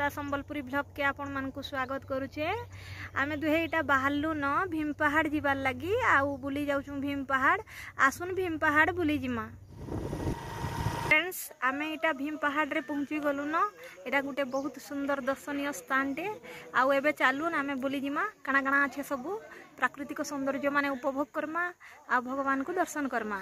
Sambalpuri blog के आपण मान को स्वागत करुचे। आमे दुहे इटा बाहरलु न भीम पहाड़ जीवार लगी आउ बुली जाउछु भीम पहाड़। आसुन भीम पहाड़ बुली जिमा। फ्रेंड्स आमे इटा भीम पहाड़ रे पहुंची गलु न। एटा गुटे बहुत सुंदर दर्शनीय स्थान टे। आउ एबे चालुन आमे बुली जिमा काना काना अच्छे सबु प्राकृतिक सौंदर्य माने उपभोग करमा आ भगवान को दर्शन करमा।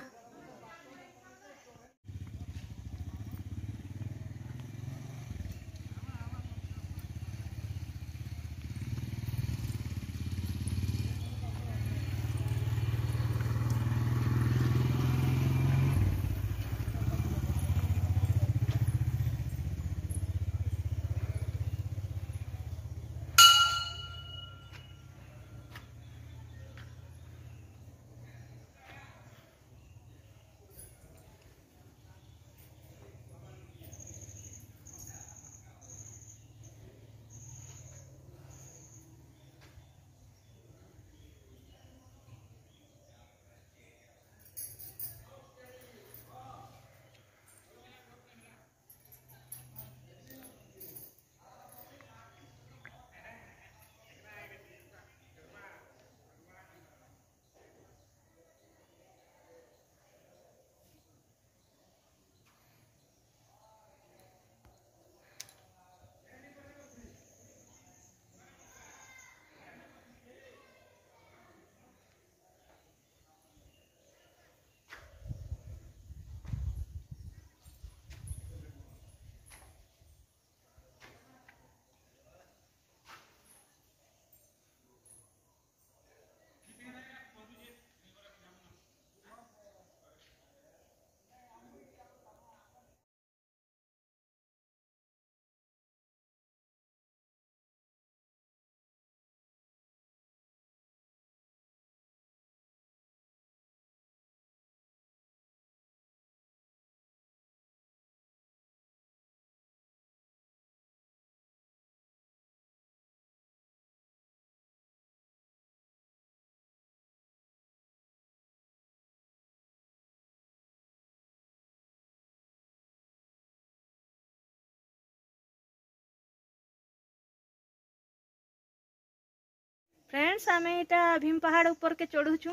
फ्रेंड्स आमे इटा भीम पहाड़ ऊपर के चढ़ुचु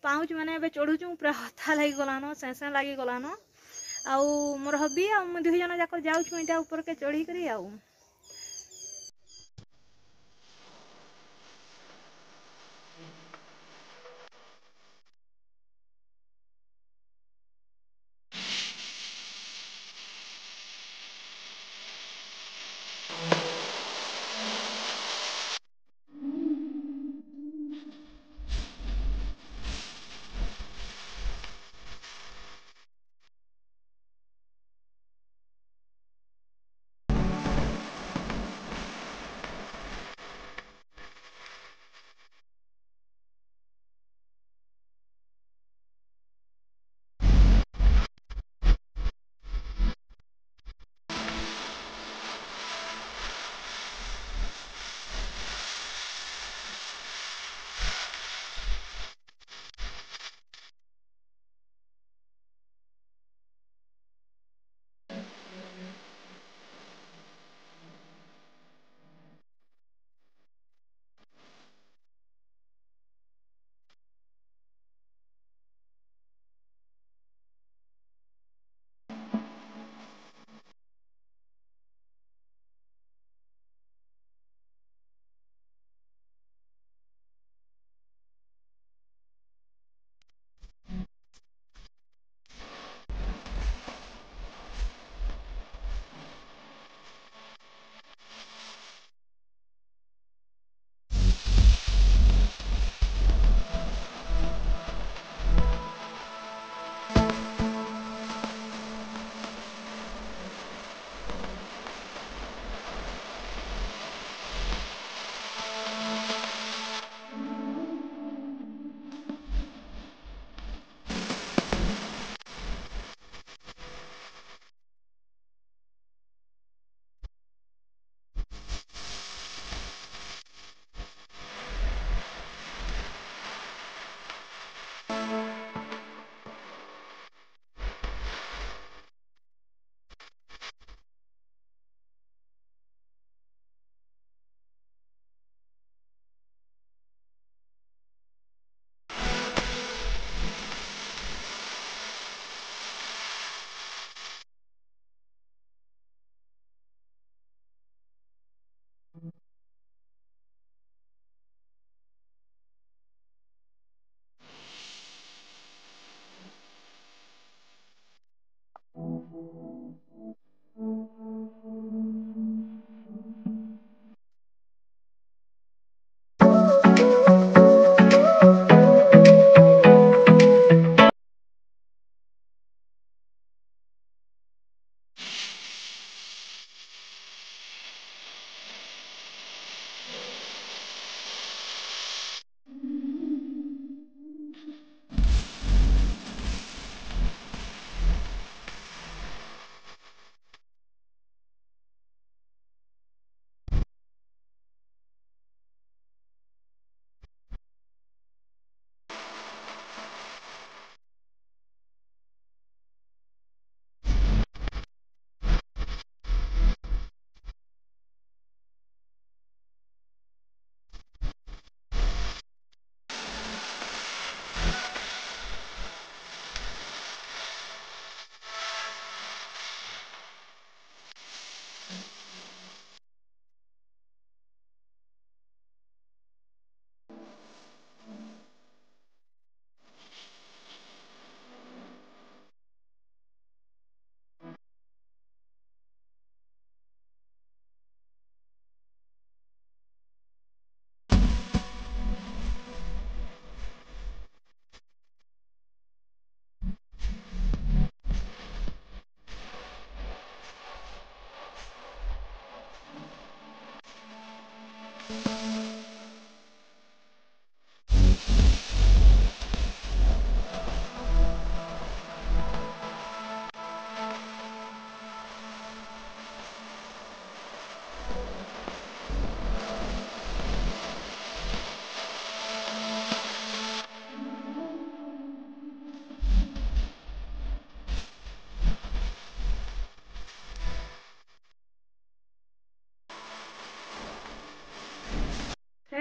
पाउच माने एबे चढ़ुचु पूरा हथा लागी गलानो सेसे लागी गलानो आउ मोर हबी आ हम दुही जन जाको जाउछु इटा ऊपर के चढ़ी करी आउ।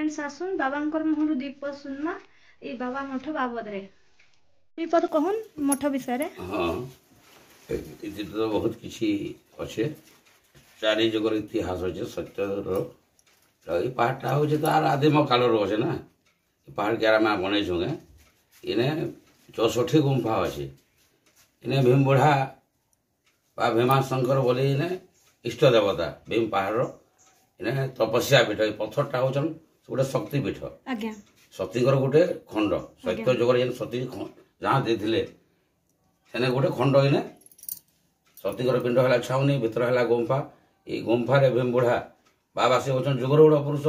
फ्रेंड्स आसुन बाबांकर मुहरु दीपद सुनमा ए बाबा मठ बाबद रे दीपद कहन मठ विषय रे। हाँ इति तो बहुत किसी अच्छे चारि जगर इतिहास अच्छे सत्य ये पहाड़टा हूँ तार आदिम काल अच्छे ना पहाड़ के आम बन छुगे इने 64 गुंफा अच्छे इने भीम बुढ़ा भीमा शंकर बोली इने इष्ट देवता भीम पहाड़ इने तपस्या पीठ पत्थरटा हूँ गोटे शक्ति पीठ आज्ञा सतीकर गोटे खंड सत्य जगर जेन सती जहाँ देते सेने गोटे खंड इने सतीकर पिंड है छाउनी भितर है गुंफा ये गुंफार भीम बुढ़ा बाबा से होचन जुगरूढ़ पुरुष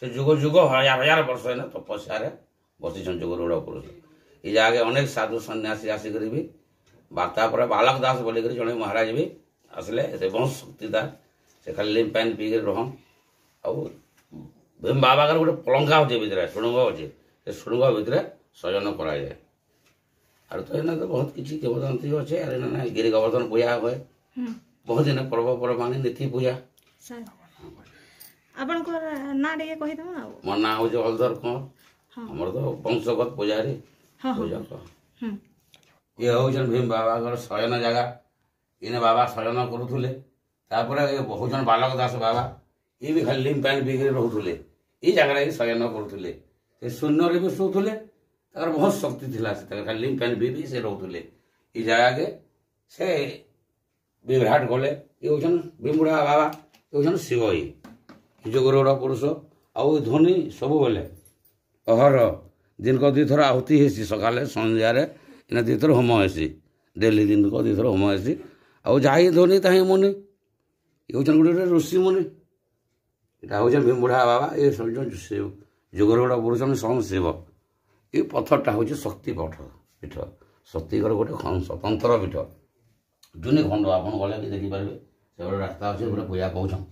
से जुग जुग हजार हजार वर्ष है तपस्या बसीछन जुगरूढ़ पुरुष ये जगह अनेक साधु सन्यासी आसिक भी बार्ता पर बालक दास बोलिक जड़े महाराज भी आसले से बहुत शक्तिदार से खाली लिम पैन पीकर रहन आउ भीम बाबा गोटे पलंका अच्छे भितर सुड़ुंग अच्छे से सुड़ुंग भितर सजन कराए और तो इन्हें तो बहुत किसी किंवदंती अच्छे और इन्हें गिरी गोवर्धन पूजा हुए बहुत दिन पर्वपर्वाणी नीति पूजा मो ना हूँ हलधर कंवर आमर तो वंशगत पूजारी पूजा कह ये हूँ भीम बाबा शयन जगह इने बाबा शयन करुले हूँ बालक दास बाबा ये भी खाली लिम पैन पीकर रोले ये जगह शयन करुले शून्य भी शोले बहुत शक्ति थी खाली लिम पैन पी से रोले ये जगह के से विराट गले ये हूँ भीम बुढ़ा बाबा ये हूँ शिव ही जोगरूढ़ पुरुष आउ ध्वनि सब बेले अहर दिन को 2 थर आहुति हेसी सकाले संध्यारे इन 2 थर होम हेसी डेली दिन को 2 थर होम हेसी आउ जाही ध्वनि ताही मुनि ये हूँ गोटे ऋषि मुनि यहाँ हूँ भीम बुढ़ा बाबा ये शिव जोगरूढ़ पुरुष स्वयं शिव ये पत्थरटा हूँ शक्ति पीठ शक्तिकर गोटे स्वतंत्र पीठ जुनि खंड आप गले कि देखिपारे से गोटे रास्ता अच्छे गोटे पूजा कौन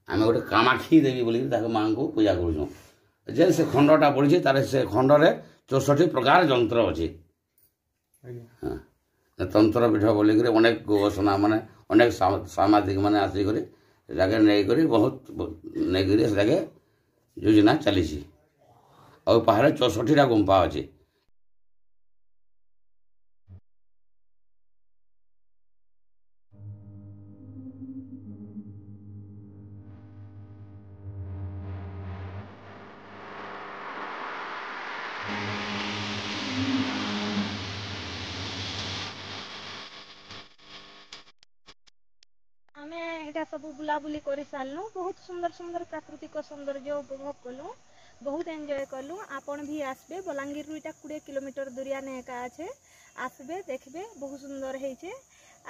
आम गोटे कामाक्षी देवी बोलिक माँ को पूजा कर जे से खंडटा पड़ी तार से खंडरे 64 प्रकार जंत्र अच्छे तंत्र पीठ बोलिक अनेक गवेषणा माने अनेक सामाजिक मैंने आसिक जगह नहीं बहुत नहीं जगह योजना चली और पहाड़ 64टा गुंफा अच्छे सब बुलाबुली कर सारू बहुत सुंदर सुंदर प्राकृतिक सौंदर्य उपभोग कलु बहुत एंजॉय कलु आपण भी आसबे बलांगीर रु 20 किलोमीटर दूरिया नेका अच्छे आसबे देखबे बहुत सुंदर है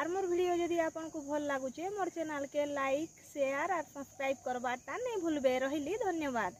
आर मोर वीडियो जदि आपन को भल लागुचे मोर चैनल के लाइक शेयर और सब्सक्राइब करवाटा नहीं भूलबे रहिली धन्यवाद।